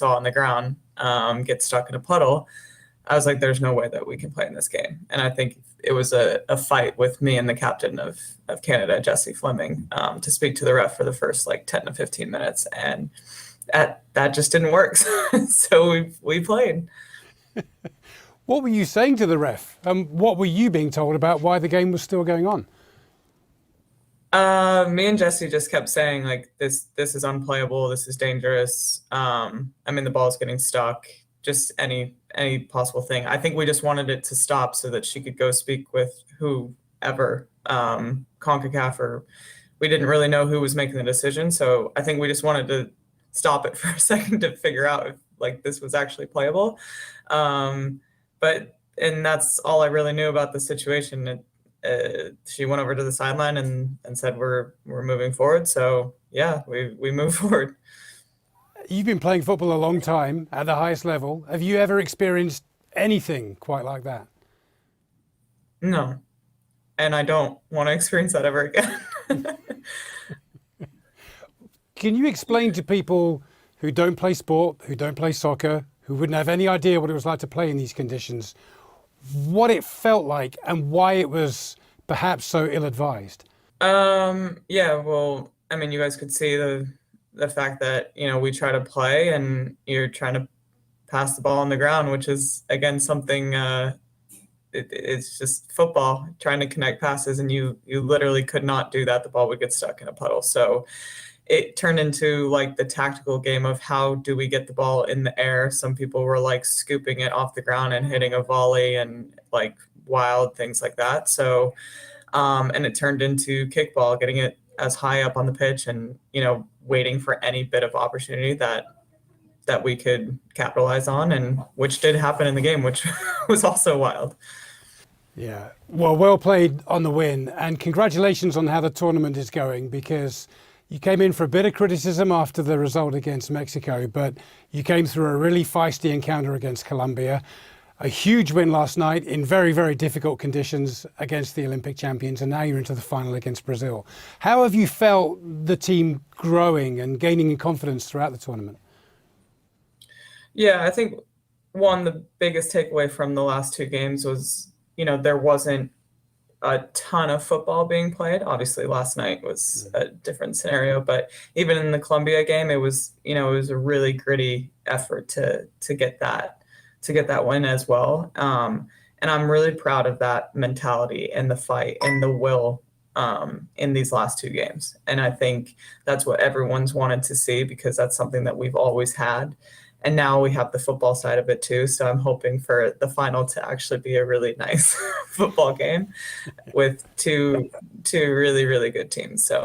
saw on the ground get stuck in a puddle, I was like, there's no way that we can play in this game. And I think it was a fight with me and the captain of Canada, Jesse Fleming, to speak to the ref for the first like 10 to 15 minutes. And that just didn't work. So we played. What were you saying to the ref? What were you being told about why the game was still going on? Me and Jesse just kept saying like, this is unplayable. This is dangerous. I mean, the ball's getting stuck. Just any possible thing. I think we just wanted it to stop so that she could go speak with whoever, CONCACAF, or we didn't really know who was making the decision. So I think we just wanted to stop it for a second to figure out if like this was actually playable. And that's all I really knew about the situation. She went over to the sideline and said, we're moving forward. So yeah, we moved forward. You've been playing football a long time at the highest level. Have you ever experienced anything quite like that? No. And I don't want to experience that ever again. Can you explain to people who don't play sport, who don't play soccer, who wouldn't have any idea what it was like to play in these conditions, what it felt like and why it was perhaps so ill-advised? Yeah, well, I mean, you guys could see the fact that, you know, we try to play and you're trying to pass the ball on the ground, which is, again, something, it's just football, trying to connect passes, and you literally could not do that. The ball would get stuck in a puddle. So it turned into like the tactical game of how do we get the ball in the air. Some people were like scooping it off the ground and hitting a volley and like wild things like that. So, and it turned into kickball, getting it as high up on the pitch and, you know, waiting for any bit of opportunity that we could capitalize on, and which did happen in the game, which was also wild. Yeah, well played on the win, and congratulations on how the tournament is going, because you came in for a bit of criticism after the result against Mexico, but you came through a really feisty encounter against Colombia. A huge win last night in very, very difficult conditions against the Olympic champions, and now you're into the final against Brazil. How have you felt the team growing and gaining in confidence throughout the tournament? Yeah, I think the biggest takeaway from the last two games was, you know, there wasn't a ton of football being played. Obviously last night was a different scenario, but even in the Colombia game, it was, you know, it was a really gritty effort to get that win as well. And I'm really proud of that mentality and the fight and the will in these last two games. And I think that's what everyone's wanted to see, because that's something that we've always had. And now we have the football side of it too. So I'm hoping for the final to actually be a really nice football game with two really, really good teams. So